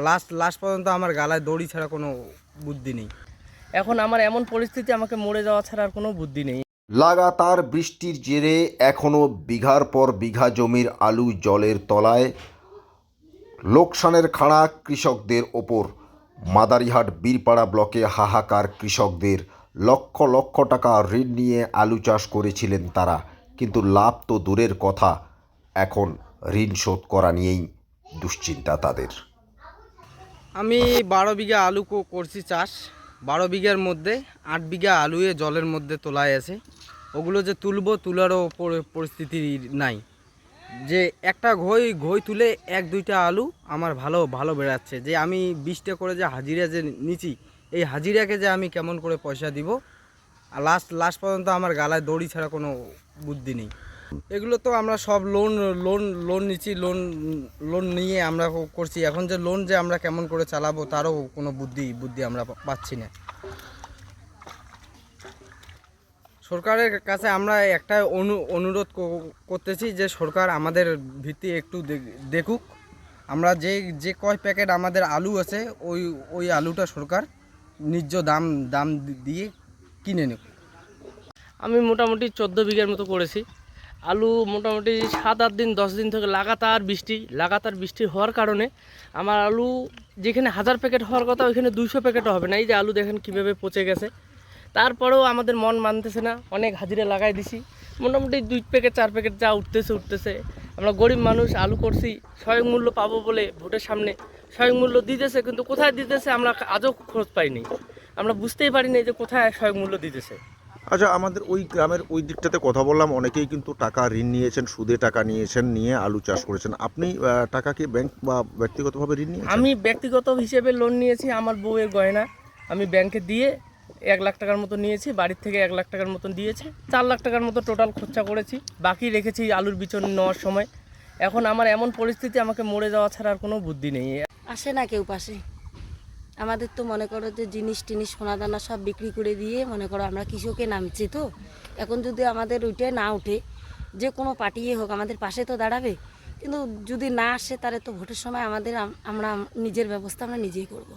Last পর্যন্ত আমার গালায় দড়ি ছাড়া কোনো বুদ্ধি নেই। এখন আমার এমন পরিস্থিতি, আমাকে মরে যাওয়া ছাড়া আর কোনো বুদ্ধি নেই। লাগাতার বৃষ্টির জেরে এখনও বিঘার পর বিঘা জমির আলু জলের তলায়। লোকসানের খাড়া কৃষকদের ওপর। মাদারিহাট বীরপাড়া ব্লকে হাহাকার কৃষকদের। লক্ষ লক্ষ টাকা ঋণ নিয়ে আলু চাষ করেছিলেন তারা, কিন্তু লাভ তো দূরের কথা, এখন ঋণ শোধ করা নিয়েই দুশ্চিন্তা তাদের। আমি 12 বিঘা আলু করছি চাষ। 12 বিঘার মধ্যে 8 বিঘা আলুয়ে জলের মধ্যে তোলায় আছে। ওগুলো যে তোলারও পরিস্থিতি নাই। যে একটা ঘই তুলে 1-2টা আলু আমার ভালো বেড়াচ্ছে। যে আমি 20টা করে যে হাজিরা যে নিচ্ছি, এই হাজিরাকে যে আমি কেমন করে পয়সা দিব, আর লাস্ট পর্যন্ত আমার গালায় দড়ি ছাড়া কোনো বুদ্ধি নেই। এগুলো তো আমরা সব লোন নিচ্ছি, লোন নিয়ে আমরা করছি। এখন যে লোন যে আমরা কেমন করে চালাবো তারও কোনো বুদ্ধি আমরা পাচ্ছি না। সরকারের কাছে আমরা একটা অনুরোধ করতেছি যে সরকার আমাদের ভিত্তি একটু দেখুক। আমরা যে কয় প্যাকেট আমাদের আলু আছে, ওই আলুটা সরকার ন্যায্য দাম দিয়ে কিনে নেব। আমি মোটামুটি 14 বিঘার মতো করেছি আলু। মোটামুটি 7-8 দিন 10 দিন থেকে লাগাতার বৃষ্টি হওয়ার কারণে আমার আলু যেখানে 1000 প্যাকেট হওয়ার কথা, ওইখানে 200 প্যাকেটও হবে না। এই যে আলু দেখেন কীভাবে পচে গেছে। তারপরেও আমাদের মন মানতেছে না, অনেক হাজিরা লাগাই দিছি। মোটামুটি 2 প্যাকেট 4 প্যাকেট যা উঠতেছে। আমরা গরিব মানুষ, আলু করছি, সহায়ক মূল্য পাবো বলে ভোটের সামনে সহায়ক মূল্য দিতেছে, কিন্তু কোথায় দিতেছে আমরা আজও খোঁজ পাইনি। আমরা বুঝতেই পারিনি যে কোথায় সহায়ক মূল্য দিতেছে। আচ্ছা, আমাদের ওই গ্রামের ওই দিকটাতে কথা বললাম, অনেকেই কিন্তু টাকা ঋণ নিয়েছেন, সুদে টাকা নিয়ে আলু চাষ করেছেন। আপনি টাকা কি ব্যাংক বা ব্যক্তিগতভাবে ঋণ নিয়েছেন? আমি ব্যক্তিগত হিসেবে লোন নিয়েছি, আমার বউয়ের গয়না আমি ব্যাংকে দিয়ে 1 লাখ টাকার মতো নিয়েছি। বাড়ির থেকে 1 লাখ টাকার মতন দিয়েছে। 4 লাখ টাকার মতো টোটাল খরচা করেছি। বাকি রেখেছি আলুর বিচন নেওয়ার সময়। এখন আমার এমন পরিস্থিতি, আমাকে মরে যাওয়া ছাড়া আর কোনো বুদ্ধি নেই। আসে না কেউ পাশে। আমাদের তো মনে করো যে জিনিস সোনা দানা সব বিক্রি করে দিয়ে মনে করো আমরা কৃষকে নামছি। তো এখন যদি আমাদের ওইটাই না উঠে, যে কোনো পার্টিই হোক আমাদের পাশে তো দাঁড়াবে, কিন্তু যদি না আসে তাহলে তো ভোটের সময় আমরা নিজের ব্যবস্থা আমরা নিজেই করব।